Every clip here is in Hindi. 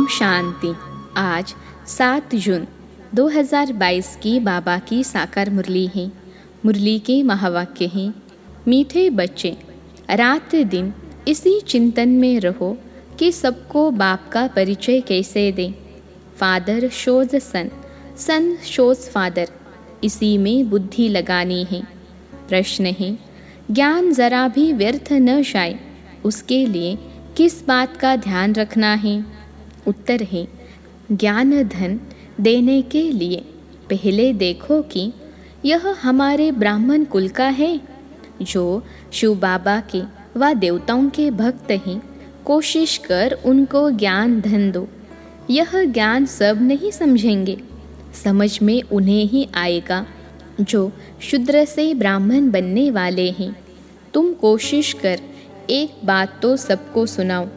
शांति। आज 7 जून 2022 की बाबा की साकार मुरली है। मुरली के महावाक्य हैं, मीठे बच्चे रात दिन इसी चिंतन में रहो कि सबको बाप का परिचय कैसे दें। फादर शोज सन, सन शोज फादर, इसी में बुद्धि लगानी है। प्रश्न है, ज्ञान जरा भी व्यर्थ न जाए उसके लिए किस बात का ध्यान रखना है? उत्तर है, ज्ञान धन देने के लिए पहले देखो कि यह हमारे ब्राह्मण कुल का है जो शिव बाबा के व देवताओं के भक्त हैं। कोशिश कर उनको ज्ञान धन दो। यह ज्ञान सब नहीं समझेंगे, समझ में उन्हें ही आएगा जो शूद्र से ब्राह्मण बनने वाले हैं। तुम कोशिश कर एक बात तो सबको सुनाओ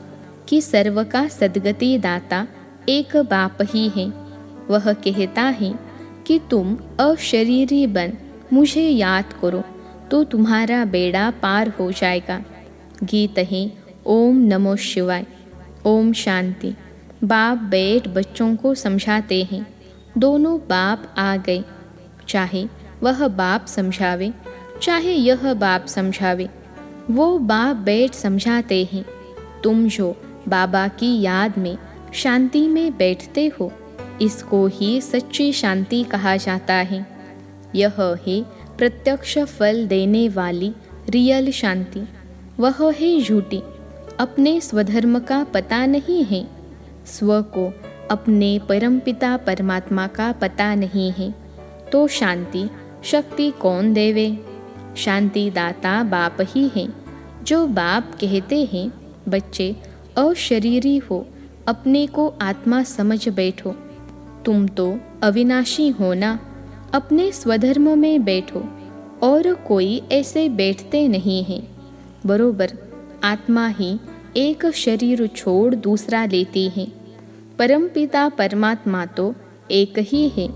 कि सर्व का सद्गति दाता एक बाप ही है। वह कहता है कि तुम अशरीरी बन मुझे याद करो तो तुम्हारा बेड़ा पार हो जाएगा। गीत है ओम नमो शिवाय। ओम शांति। बाप बैठ बच्चों को समझाते हैं। दोनों बाप आ गए, चाहे वह बाप समझावे चाहे यह बाप समझावे, वो बाप बैठ समझाते हैं। तुम जो बाबा की याद में शांति में बैठते हो, इसको ही सच्ची शांति कहा जाता है। यह है प्रत्यक्ष फल देने वाली रियल शांति। वह है झूठी, अपने स्वधर्म का पता नहीं है। स्व को अपने परमपिता परमात्मा का पता नहीं है, तो शांति शक्ति कौन देवे? शांति दाता बाप ही है। जो बाप कहते हैं, बच्चे अशरीरी हो, अपने को आत्मा समझ बैठो। तुम तो अविनाशी हो ना, अपने स्वधर्म में बैठो। और कोई ऐसे बैठते नहीं हैं। बरोबर आत्मा ही एक शरीर छोड़ दूसरा लेती है। परमपिता परमात्मा तो एक ही है।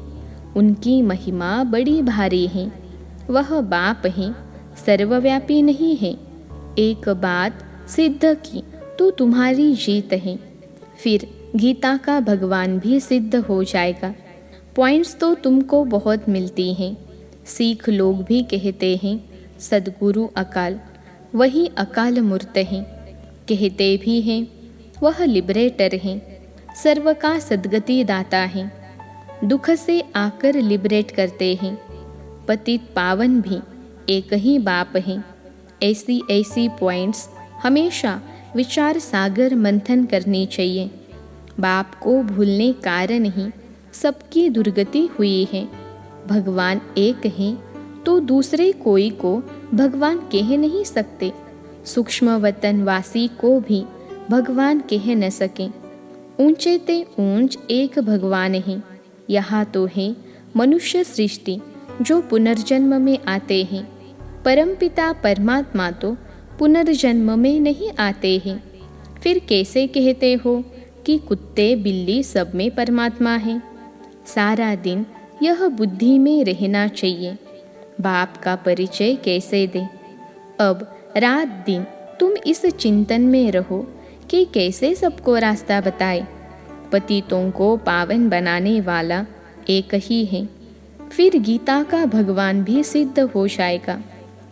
उनकी महिमा बड़ी भारी है। वह बाप है, सर्वव्यापी नहीं है। एक बात सिद्ध की तो तुम्हारी जीत है। फिर गीता का भगवान भी सिद्ध हो जाएगा। पॉइंट्स तो तुमको बहुत मिलती हैं। सिख लोग भी कहते हैं सद्गुरु अकाल, वही अकाल मूर्त हैं। कहते भी हैं वह लिबरेटर हैं, सर्व का सद्गति दाता हैं। दुख से आकर लिबरेट करते हैं। पतित पावन भी एक ही बाप हैं। ऐसी पॉइंट्स हमेशा विचार सागर मंथन करनी चाहिए। बाप को भूलने कारण ही सबकी दुर्गति हुई है। भगवान एक है तो दूसरे कोई को भगवान कह नहीं सकते। सूक्ष्म वतन वासी को भी भगवान कह न सके। ऊंचे ते ऊंच एक भगवान है। यहाँ तो है मनुष्य सृष्टि जो पुनर्जन्म में आते हैं। परमपिता परमात्मा तो पुनर्जन्म में नहीं आते हैं। फिर कैसे कहते हो कि कुत्ते बिल्ली सब में परमात्मा है? सारा दिन यह बुद्धि में रहना चाहिए। बाप का परिचय कैसे दे? अब रात दिन तुम इस चिंतन में रहो कि कैसे सबको रास्ता बताए। पतितों को पावन बनाने वाला एक ही है। फिर गीता का भगवान भी सिद्ध हो जाएगा।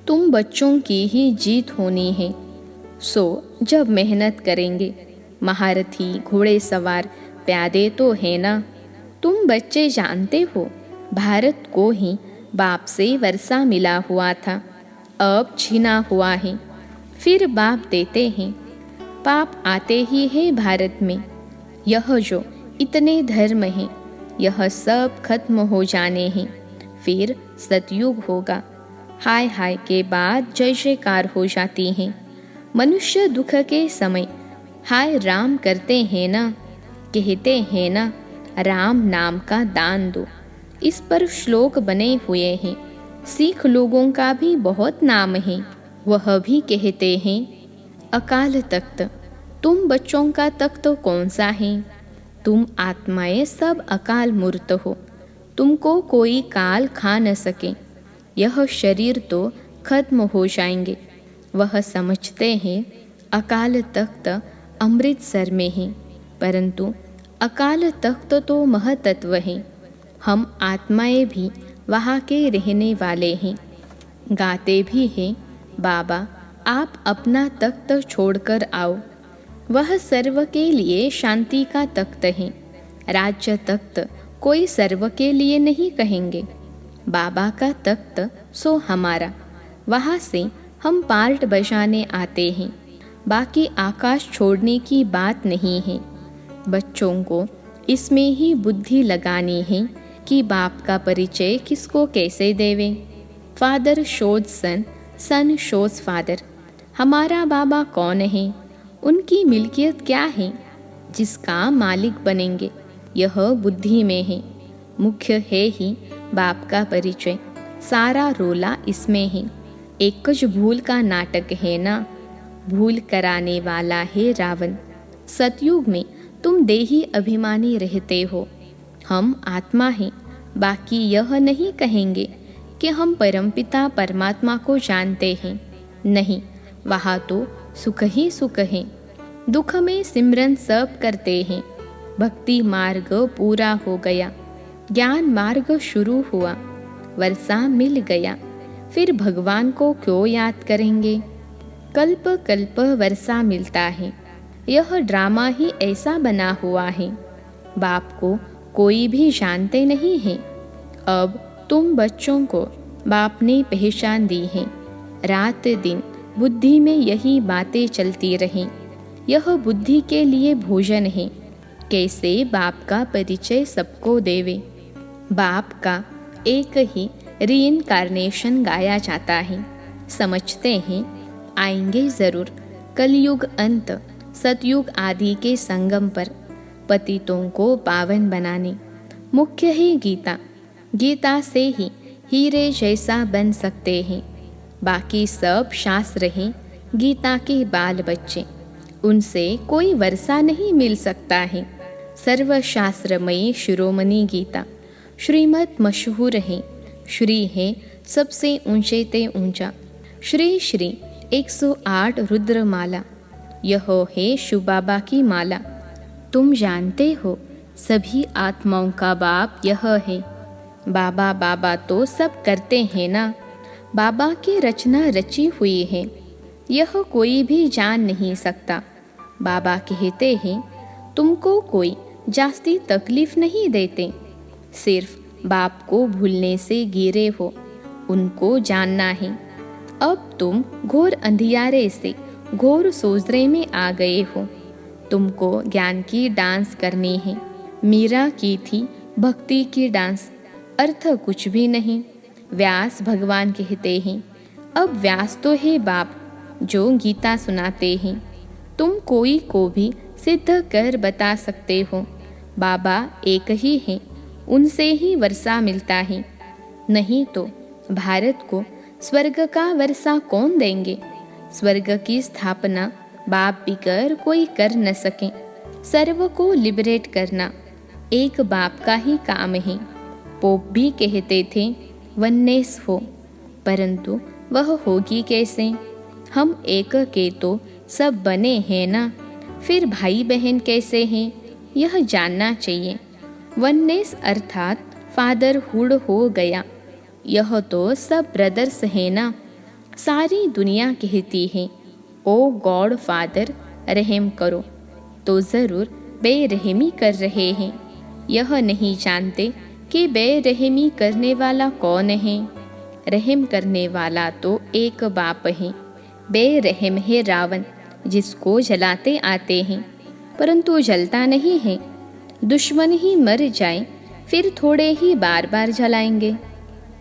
तुम बच्चों की ही जीत होनी है। सो जब मेहनत करेंगे, महारथी घोड़े सवार प्यादे तो है ना। तुम बच्चे जानते हो भारत को ही बाप से वर्षा मिला हुआ था, अब छिना हुआ है। फिर बाप देते हैं। पाप आते ही है भारत में। यह जो इतने धर्म हैं, यह सब खत्म हो जाने हैं। फिर सतयुग होगा। हाय हाय के बाद जय जयकार हो जाती हैं। मनुष्य दुख के समय हाय राम करते हैं ना, कहते हैं ना राम नाम का दान दो। इस पर श्लोक बने हुए हैं। सिख लोगों का भी बहुत नाम है। वह भी कहते हैं अकाल तख्त। तुम बच्चों का तख्त कौन सा है? तुम आत्माएं सब अकाल मूर्त हो। तुमको कोई काल खा न सके। यह शरीर तो खत्म हो जाएंगे। वह समझते हैं अकाल तख्त अमृतसर में है, परंतु अकाल तख्त तो महतत्व है, हम आत्माएं भी वहाँ के रहने वाले हैं। गाते भी हैं, बाबा आप अपना तख्त छोड़कर आओ, वह सर्व के लिए शांति का तख्त है। राज्य तख्त कोई सर्व के लिए नहीं कहेंगे, बाबा का तख्त सो हमारा, वहाँ से हम पार्ट बजाने आते हैं। बाकी आकाश छोड़ने की बात नहीं है। बच्चों को इसमें ही बुद्धि लगानी है कि बाप का परिचय किसको कैसे देवें। फादर शोज सन, सन शोज फादर। हमारा बाबा कौन है, उनकी मिल्कियत क्या है, जिसका मालिक बनेंगे, यह बुद्धि में है। मुख्य है ही बाप का परिचय, सारा रोला इसमें है। एकज भूल का नाटक है ना, भूल कराने वाला है रावण। सतयुग में तुम देही अभिमानी रहते हो, हम आत्मा हैं। बाकी यह नहीं कहेंगे कि हम परमपिता परमात्मा को जानते हैं, नहीं, वहाँ तो सुख ही सुख है। दुख में सिमरन सब करते हैं। भक्ति मार्ग पूरा हो गया, ज्ञान मार्ग शुरू हुआ, वर्षा मिल गया, फिर भगवान को क्यों याद करेंगे। कल्प कल्प वर्षा मिलता है, यह ड्रामा ही ऐसा बना हुआ है। बाप को कोई भी जानते नहीं है। अब तुम बच्चों को बाप ने पहचान दी है। रात दिन बुद्धि में यही बातें चलती रहें। यह बुद्धि के लिए भोजन है, कैसे बाप का परिचय सबको देवे। बाप का एक ही रीइंकार्नेशन गाया जाता है। समझते हैं आएंगे ज़रूर कलयुग अंत, सतयुग आदि के संगम पर पतितों को पावन बनाने। मुख्य है गीता, गीता से ही हीरे जैसा बन सकते हैं। बाकी सब शास्त्र हैं गीता के बाल बच्चे, उनसे कोई वर्षा नहीं मिल सकता है। सर्वशास्त्रमयी शिरोमणि गीता, श्रीमत मशहूर है। श्री है सबसे ऊंचे ते ऊंचा। श्री श्री 108 रुद्रमाला, यह है शिव बाबा की माला। तुम जानते हो सभी आत्माओं का बाप यह है। बाबा बाबा तो सब करते हैं ना, बाबा की रचना रची हुई है, यह कोई भी जान नहीं सकता। बाबा कहते हैं तुमको कोई जास्ती तकलीफ नहीं देते, सिर्फ बाप को भूलने से गिरे हो, उनको जानना है। अब तुम घोर अंधियारे से घोर सोजरे में आ गए हो, तुमको ज्ञान की डांस करनी है। मीरा की थी भक्ति की डांस, अर्थ कुछ भी नहीं। व्यास भगवान कहते हैं, अब व्यास तो है बाप जो गीता सुनाते हैं। तुम कोई को भी सिद्ध कर बता सकते हो, बाबा एक ही हैं, उनसे ही वर्षा मिलता है। नहीं तो भारत को स्वर्ग का वर्षा कौन देंगे। स्वर्ग की स्थापना बाप बिगर कोई कर न सके। सर्व को लिबरेट करना एक बाप का ही काम है। पोप भी कहते थे वननेस हो, परंतु वह होगी कैसे। हम एक के तो सब बने हैं ना, फिर भाई बहन कैसे हैं, यह जानना चाहिए। वननेस अर्थात फादरहुड हो गया, यह तो सब ब्रदर्स हैं ना। सारी दुनिया कहती है ओ गॉड फादर रहम करो, तो ज़रूर बेरहमी कर रहे हैं। यह नहीं जानते कि बेरहमी करने वाला कौन है। रहम करने वाला तो एक बाप है, बेरहम है रावण, जिसको जलाते आते हैं परंतु जलता नहीं है। दुश्मन ही मर जाए फिर थोड़े ही बार बार जलाएंगे।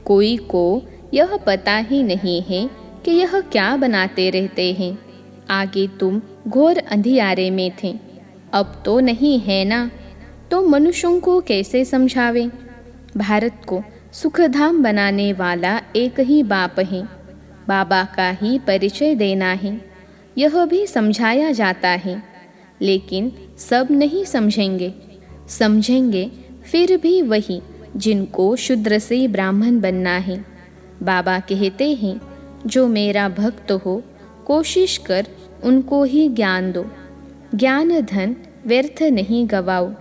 कोई को यह पता ही नहीं है कि यह क्या बनाते रहते हैं। आगे तुम घोर अंधियारे में थे, अब तो नहीं है ना, तो मनुष्यों को कैसे समझावे। भारत को सुखधाम बनाने वाला एक ही बाप है, बाबा का ही परिचय देना है। यह भी समझाया जाता है, लेकिन सब नहीं समझेंगे। समझेंगे फिर भी वही जिनको शूद्र से ब्राह्मण बनना है। बाबा कहते हैं जो मेरा भक्त हो कोशिश कर उनको ही ज्ञान दो। ज्ञान धन व्यर्थ नहीं गवाओ।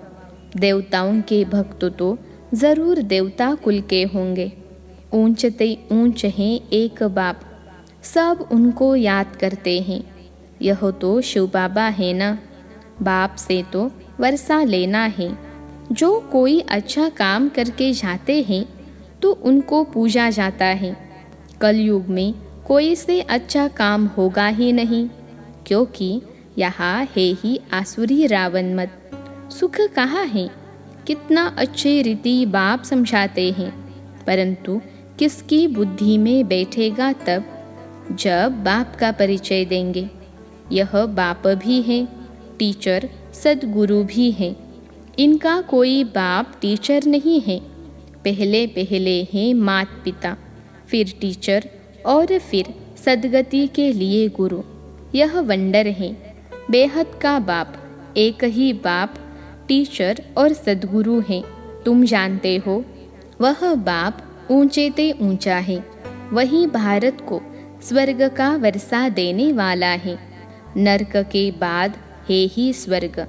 देवताओं के भक्त तो ज़रूर देवता कुल के होंगे। ऊंचते ऊंच हैं एक बाप, सब उनको याद करते हैं। यह तो शिव बाबा है ना। बाप से तो वर्षा लेना है। जो कोई अच्छा काम करके जाते हैं तो उनको पूजा जाता है। कलयुग में कोई से अच्छा काम होगा ही नहीं, क्योंकि यहाँ है ही आसुरी रावण मत। सुख कहाँ है? कितना अच्छे रीति बाप समझाते हैं, परंतु किसकी बुद्धि में बैठेगा तब जब बाप का परिचय देंगे। यह बाप भी है, टीचर सदगुरु भी है। इनका कोई बाप टीचर नहीं है। पहले पहले हैं मात पिता, फिर टीचर और फिर सदगति के लिए गुरु। यह वंडर है। बेहद का बाप, एक ही बाप टीचर और सदगुरु है। तुम जानते हो, वह बाप ऊंचे ते ऊंचा है। वही भारत को स्वर्ग का वर्षा देने वाला है। नरक के बाद है ही स्वर्ग।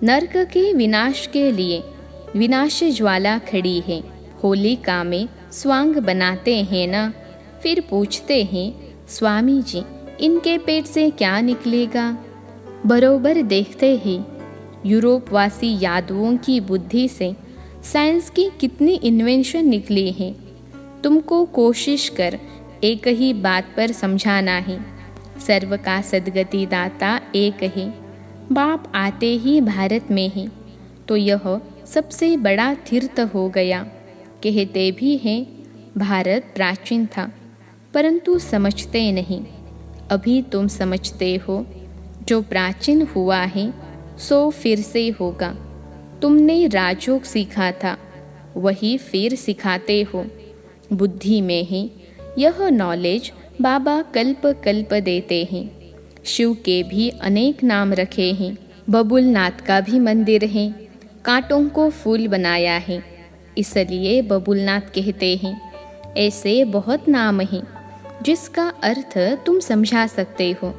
नरक के विनाश के लिए विनाश ज्वाला खड़ी है। होलिका में स्वांग बनाते हैं ना, फिर पूछते हैं स्वामी जी इनके पेट से क्या निकलेगा। बरोबर देखते हैं यूरोपवासी यादवों की बुद्धि से साइंस की कितनी इन्वेंशन निकली है। तुमको कोशिश कर एक ही बात पर समझाना है। सर्व का सदगति दाता एक है। बाप आते ही भारत में है, तो यह सबसे बड़ा तीर्थ हो गया। कहते भी हैं भारत प्राचीन था, परंतु समझते नहीं। अभी तुम समझते हो। जो प्राचीन हुआ है सो फिर से होगा। तुमने राजयोग सीखा था, वही फिर सिखाते हो। बुद्धि में है यह नॉलेज बाबा कल्प कल्प देते हैं। शिव के भी अनेक नाम रखे हैं। बबुलनाथ का भी मंदिर है। कांटों को फूल बनाया है, इसलिए बबुलनाथ कहते हैं। ऐसे बहुत नाम हैं जिसका अर्थ तुम समझा सकते हो।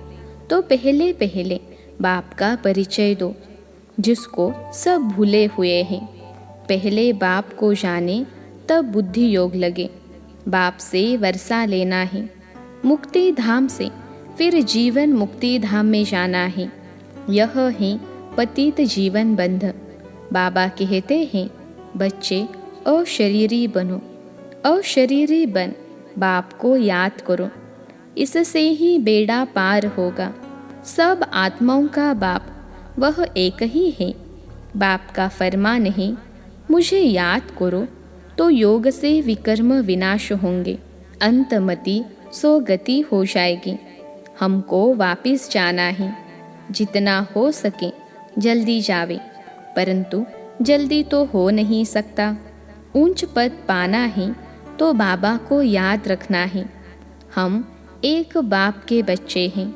तो पहले पहले बाप का परिचय दो, जिसको सब भूले हुए हैं। पहले बाप को जाने तब बुद्धि योग लगे। बाप से वर्षा लेना है। मुक्ति धाम से फिर जीवन मुक्ति धाम में जाना है। यह है पतित जीवन बंध। बाबा कहते हैं बच्चे अशरीरी बनो। अशरीरी बन बाप को याद करो, इससे ही बेड़ा पार होगा। सब आत्माओं का बाप वह एक ही है। बाप का फरमान है मुझे याद करो तो योग से विकर्म विनाश होंगे। अंतमति सो गति हो जाएगी। हमको वापिस जाना है। जितना हो सके जल्दी जावे, परंतु जल्दी तो हो नहीं सकता। ऊंच पद पाना है तो बाबा को याद रखना है। हम एक बाप के बच्चे हैं।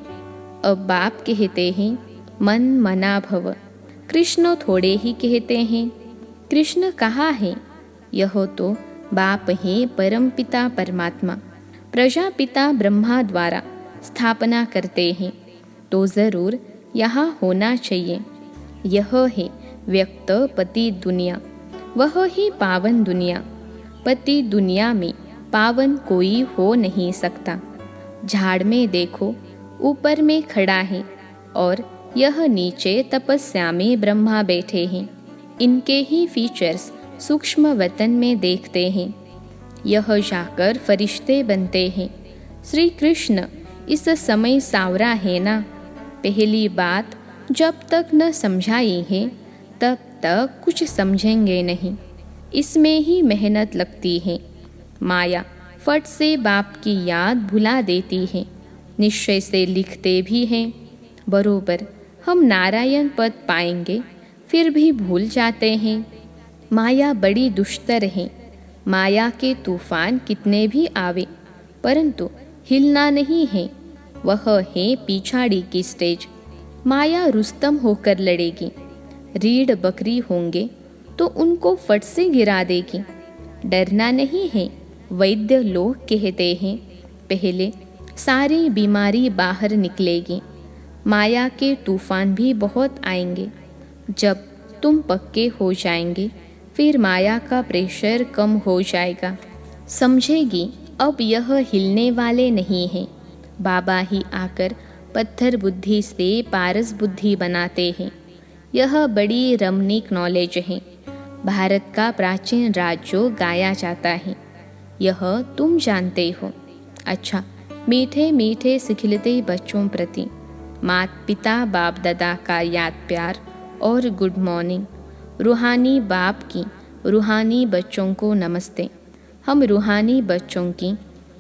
अब बाप कहते हैं मन मना भव। कृष्ण थोड़े ही कहते हैं। कृष्ण कहाँ है? यह तो बाप है परम पिता परमात्मा। प्रजापिता ब्रह्मा द्वारा स्थापना करते हैं, तो ज़रूर यहाँ होना चाहिए। यह है व्यक्त पति दुनिया, वह ही पावन दुनिया। पति दुनिया में पावन कोई हो नहीं सकता। झाड़ में देखो, ऊपर में खड़ा है और यह नीचे तपस्या में ब्रह्मा बैठे हैं। इनके ही फीचर्स सूक्ष्म वतन में देखते हैं। यह जाकर फरिश्ते बनते हैं। श्री कृष्ण इस समय सावरा है ना। पहली बात जब तक न समझाई है तब तक कुछ समझेंगे नहीं। इसमें ही मेहनत लगती है। माया फट से बाप की याद भुला देती है। निश्चय से लिखते भी हैं बरोबर हम नारायण पद पाएंगे, फिर भी भूल जाते हैं। माया बड़ी दुष्टर है। माया के तूफान कितने भी आवे, परंतु हिलना नहीं है। वह है पिछाड़ी की स्टेज। माया रुस्तम होकर लड़ेगी। रीढ़ बकरी होंगे तो उनको फट से गिरा देगी। डरना नहीं है। वैद्य लोग कहते हैं पहले सारी बीमारी बाहर निकलेगी। माया के तूफान भी बहुत आएंगे। जब तुम पक्के हो जाएंगे, फिर माया का प्रेशर कम हो जाएगा। समझेगी अब यह हिलने वाले नहीं हैं। बाबा ही आकर पत्थर बुद्धि से पारस बुद्धि बनाते हैं। यह बड़ी रमणीक नॉलेज है। भारत का प्राचीन राज्य गाया जाता है, यह तुम जानते हो। अच्छा, मीठे मीठे सिखिलते बच्चों प्रति माता पिता बाप दादा का याद प्यार और गुड मॉर्निंग। रूहानी बाप की रूहानी बच्चों को नमस्ते। हम रूहानी बच्चों की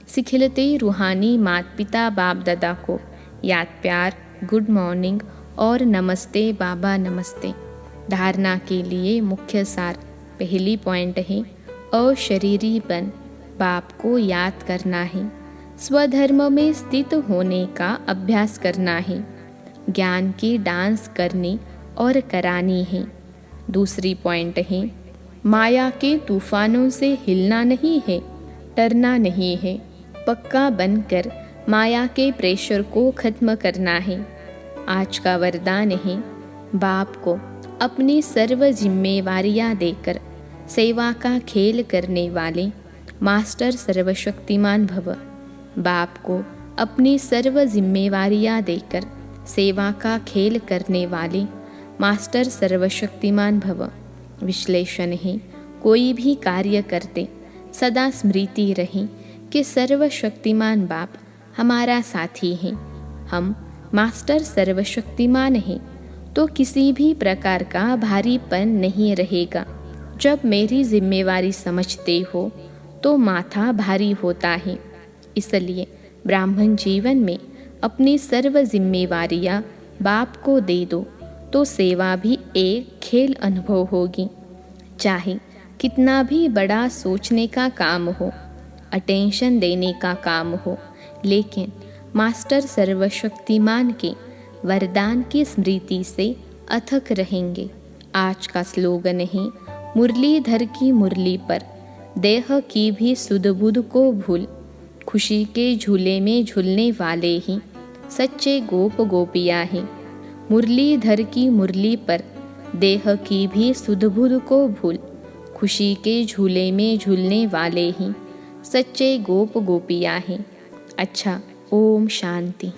सिखिलते रूहानी माता पिता बाप दादा को याद प्यार, गुड मॉर्निंग और नमस्ते बाबा नमस्ते। धारणा के लिए मुख्य सार पहली पॉइंट है अशरीरी बन बाप को याद करना है। स्वधर्म में स्थित होने का अभ्यास करना है। ज्ञान की डांस करनी और करानी है। दूसरी पॉइंट है माया के तूफानों से हिलना नहीं है, डरना नहीं है। पक्का बनकर माया के प्रेशर को खत्म करना है। आज का वरदान है बाप को अपनी सर्व जिम्मेवारियां देकर सेवा का खेल करने वाले मास्टर सर्वशक्तिमान भव। बाप को अपनी सर्व जिम्मेवारियां देकर सेवा का खेल करने वाले मास्टर सर्वशक्तिमान भव। विश्लेषण है कोई भी कार्य करते सदा स्मृति रहे कि सर्वशक्तिमान बाप हमारा साथी है। हम मास्टर सर्वशक्तिमान हैं तो किसी भी प्रकार का भारीपन नहीं रहेगा। जब मेरी जिम्मेवारी समझते हो तो माथा भारी होता है। इसलिए ब्राह्मण जीवन में अपनी सर्व जिम्मेवारियां बाप को दे दो तो सेवा भी एक खेल अनुभव होगी। चाहे कितना भी बड़ा सोचने का काम हो, अटेंशन देने का काम हो, लेकिन मास्टर सर्वशक्तिमान के वरदान की स्मृति से अथक रहेंगे। आज का स्लोगन है मुरलीधर की मुरली पर देह की भी सुध बुध को भूल। खुशी के झूले में झूलने वाले ही सच्चे गोप गोपियाँ हैं। मुरलीधर की मुरली पर देह की भी सुध बुध को भूल। खुशी के झूले में झूलने वाले ही सच्चे गोप गोपियाँ हैं। अच्छा, ओम शांति।